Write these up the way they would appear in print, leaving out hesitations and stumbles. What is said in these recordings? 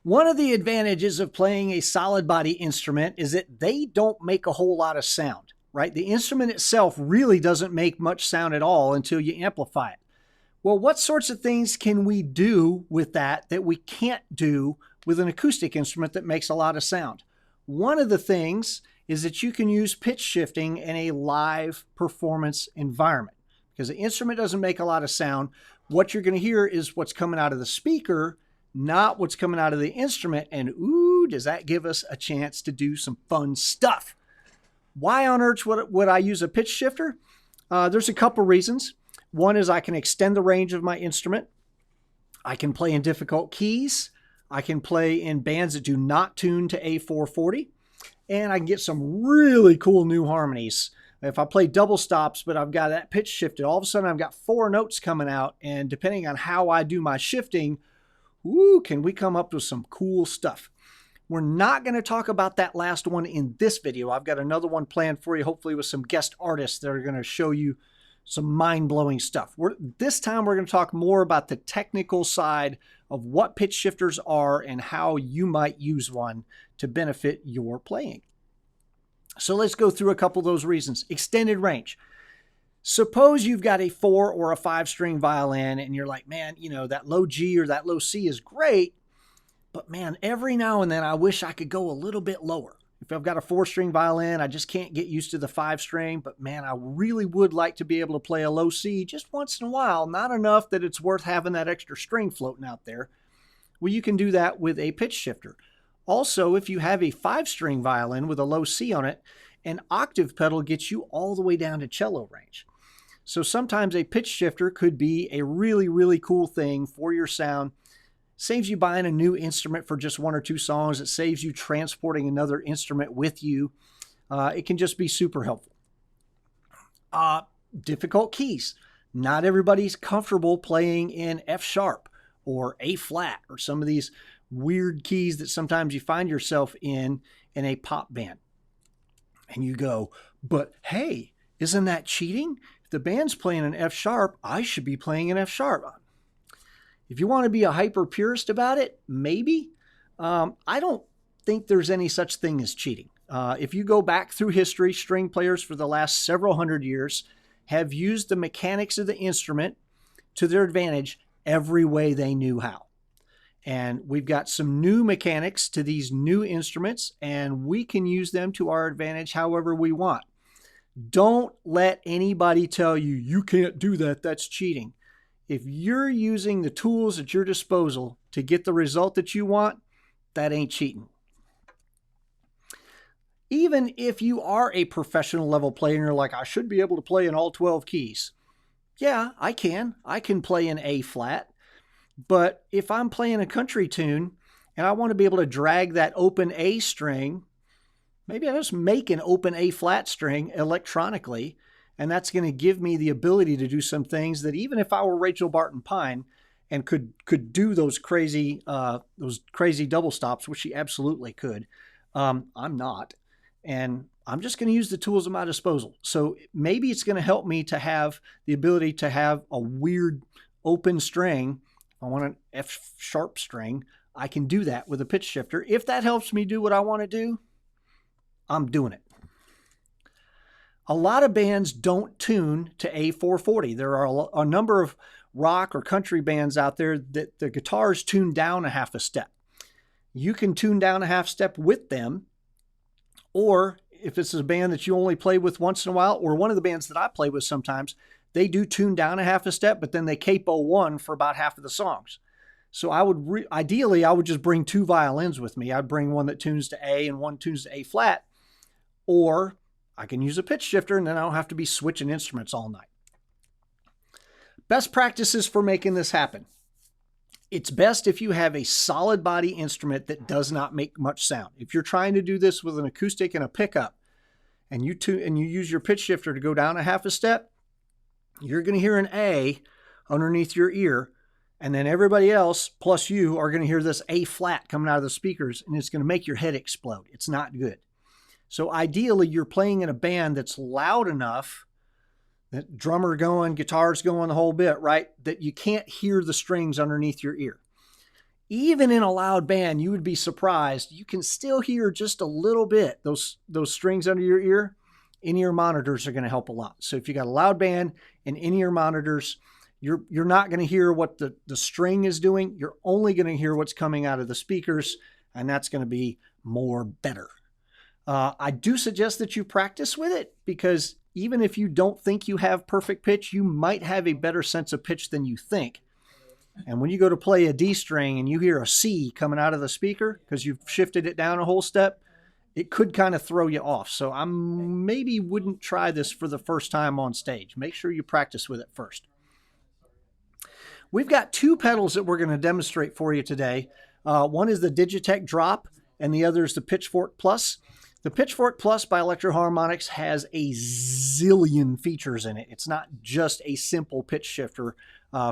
One of the advantages of playing a solid body instrument is that they don't make a whole lot of sound, right? The instrument itself really doesn't make much sound at all until you amplify it. Well, what sorts of things can we do with that we can't do with an acoustic instrument that makes a lot of sound? One of the things is that you can use pitch shifting in a live performance environment because the instrument doesn't make a lot of sound. What you're going to hear is what's coming out of the speaker, not what's coming out of the instrument. And ooh, does that give us a chance to do some fun stuff? Why on earth would I use a pitch shifter? There's a couple reasons. One is I can extend the range of my instrument. I can play in difficult keys. I can play in bands that do not tune to A440. And I can get some really cool new harmonies. If I play double stops, but I've got that pitch shifted, all of a sudden I've got 4 notes coming out. And depending on how I do my shifting, ooh, can we come up with some cool stuff. We're not going to talk about that last one in this video. I've got another one planned for you, hopefully with some guest artists that are going to show you some mind-blowing stuff. This time we're going to talk more about the technical side of what pitch shifters are and how you might use one to benefit your playing. So let's go through a couple of those reasons. Extended range. Suppose you've got a 4 or a 5 string violin and you're like, man, you know, that low G or that low C is great, but man, every now and then I wish I could go a little bit lower. If I've got a 4 string violin, I just can't get used to the 5 string, but man, I really would like to be able to play a low C just once in a while, not enough that it's worth having that extra string floating out there. Well, you can do that with a pitch shifter. Also, if you have a 5 string violin with a low C on it, an octave pedal gets you all the way down to cello range. So sometimes a pitch shifter could be a really, really cool thing for your sound. Saves you buying a new instrument for just 1 or 2 songs. It saves you transporting another instrument with you. It can just be super helpful. Difficult keys. Not everybody's comfortable playing in F sharp or A flat or some of these weird keys that sometimes you find yourself in a pop band. And you go, but hey, isn't that cheating? If the band's playing an F sharp, I should be playing an F sharp. If you want to be a hyper purist about it, maybe. I don't think there's any such thing as cheating. If you go back through history, string players for the last several hundred years have used the mechanics of the instrument to their advantage every way they knew how. And we've got some new mechanics to these new instruments, and we can use them to our advantage however we want. Don't let anybody tell you, you can't do that, that's cheating. If you're using the tools at your disposal to get the result that you want, that ain't cheating. Even if you are a professional level player and you're like, I should be able to play in all 12 keys. Yeah, I can. I can play in A flat. But if I'm playing a country tune and I want to be able to drag that open A string, maybe I just make an open A flat string electronically. And that's going to give me the ability to do some things that even if I were Rachel Barton Pine and could do those crazy double stops, which she absolutely could, I'm not. And I'm just going to use the tools at my disposal. So maybe it's going to help me to have the ability to have a weird open string. If I want an F sharp string, I can do that with a pitch shifter. If that helps me do what I want to do, I'm doing it. A lot of bands don't tune to A440. There are a number of rock or country bands out there that the guitars tune down a half a step. You can tune down a half step with them, or if it's a band that you only play with once in a while, or one of the bands that I play with sometimes, they do tune down a half a step, but then they capo one for about half of the songs. So I would ideally, I would just bring 2 violins with me. I'd bring one that tunes to A and one tunes to A flat, or I can use a pitch shifter and then I don't have to be switching instruments all night. Best practices for making this happen. It's best if you have a solid body instrument that does not make much sound. If you're trying to do this with an acoustic and a pickup and you use your pitch shifter to go down a half a step, you're going to hear an A underneath your ear, and then everybody else plus you are going to hear this A flat coming out of the speakers, and it's going to make your head explode. It's not good. So ideally, you're playing in a band that's loud enough, that drummer going, guitars going, the whole bit, right? That you can't hear the strings underneath your ear. Even in a loud band, you would be surprised. You can still hear just a little bit. Those strings under your ear, in-ear monitors are going to help a lot. So if you got a loud band and in-ear monitors, you're not going to hear what the string is doing. You're only going to hear what's coming out of the speakers, and that's going to be more better. I do suggest that you practice with it, because even if you don't think you have perfect pitch, you might have a better sense of pitch than you think. And when you go to play a D string and you hear a C coming out of the speaker because you've shifted it down a whole step, it could kind of throw you off. So I maybe wouldn't try this for the first time on stage. Make sure you practice with it first. We've got two pedals that we're going to demonstrate for you today. One is the Digitech Drop, and the other is the Pitchfork Plus. The Pitchfork Plus by Electro Harmonix has a zillion features in it. It's not just a simple pitch shifter.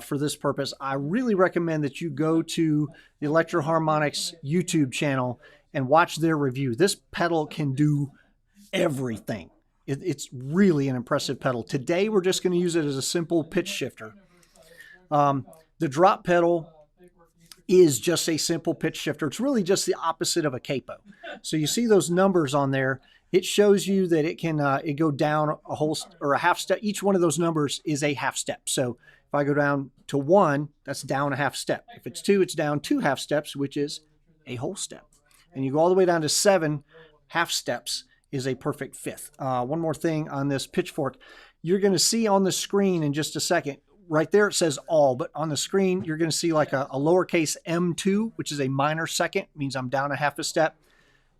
For this purpose, I really recommend that you go to the Electro Harmonix YouTube channel and watch their review. This pedal can do everything. It's really an impressive pedal. Today, we're just going to use it as a simple pitch shifter. The drop pedal is just a simple pitch shifter. It's really just the opposite of a capo. So you see those numbers on there. It shows you that it can it go down a whole or a half step. Each one of those numbers is a half step. So if I go down to 1, that's down a half step. If it's 2, it's down 2 half steps, which is a whole step. And you go all the way down to 7 half steps is a perfect fifth. One more thing on this Pitchfork. You're going to see on the screen in just a second, right there it says all, but on the screen you're going to see like a lowercase m2, which is a minor second, means I'm down a half a step.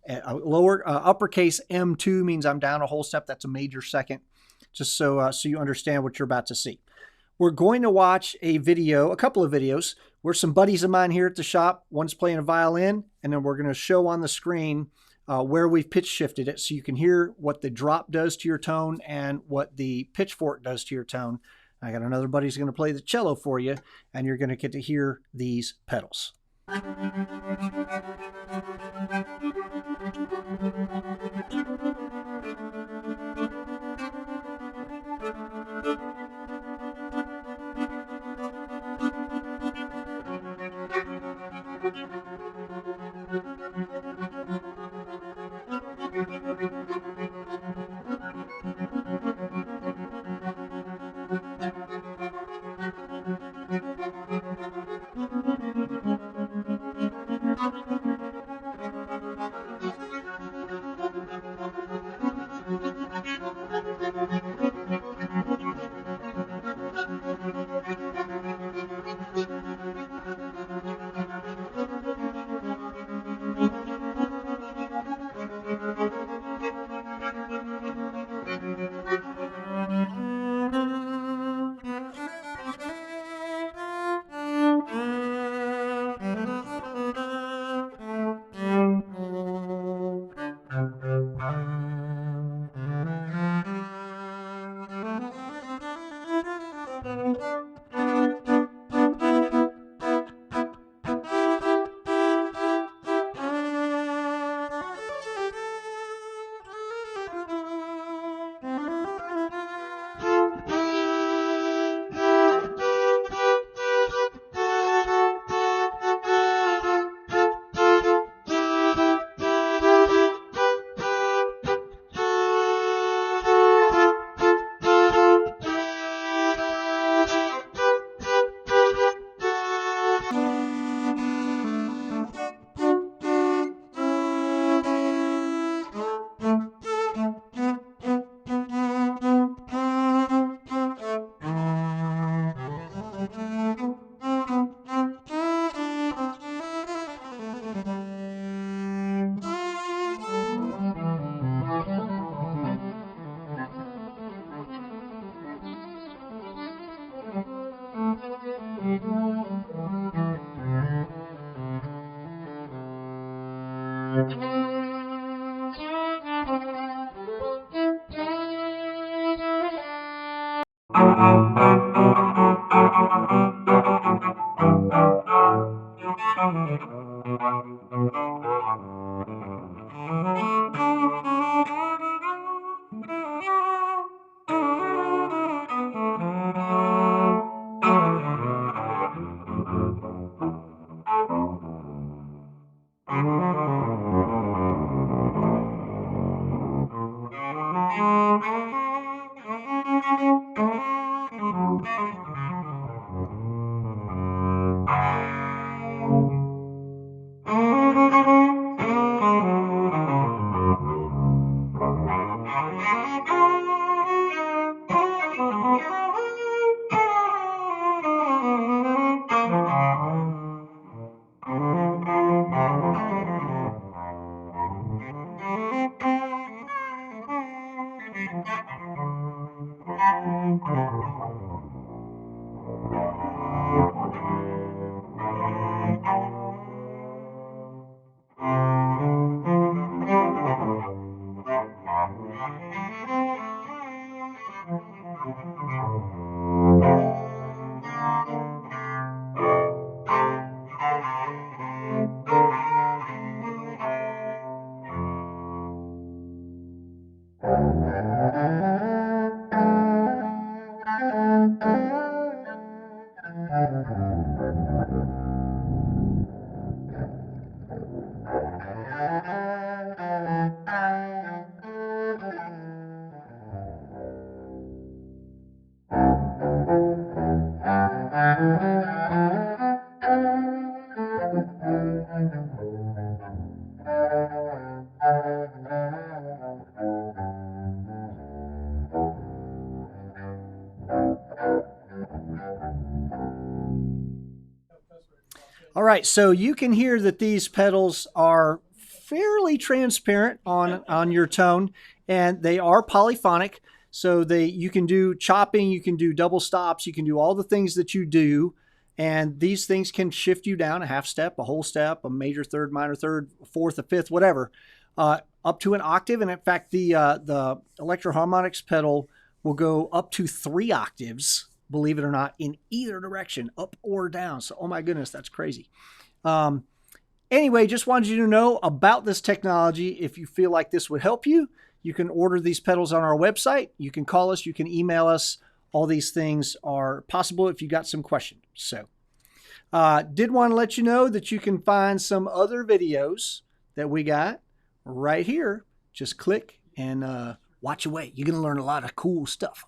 A uppercase M2 means I'm down a whole step. That's a major second, just so you understand what you're about to see. We're going to watch a couple of videos, where some buddies of mine here at the shop, one's playing a violin, and then we're going to show on the screen where we've pitch shifted it, so you can hear what the drop does to your tone and what the pitchfork does to your tone. I got another buddy who's going to play the cello for you, and you're going to get to hear these pedals. All right, so you can hear that these pedals are fairly transparent on your tone, and they are polyphonic. So you can do chopping, you can do double stops, you can do all the things that you do, and these things can shift you down a half step, a whole step, a major third, minor third, fourth, a fifth, whatever, up to an octave. And in fact, the Electro-Harmonix pedal will go up to 3 octaves, believe it or not, in either direction, up or down. So, oh my goodness, that's crazy. Anyway, just wanted you to know about this technology. If you feel like this would help you, you can order these pedals on our website. You can call us, you can email us. All these things are possible if you got some questions. So, did want to let you know that you can find some other videos that we got right here. Just click and watch away. You're going to learn a lot of cool stuff.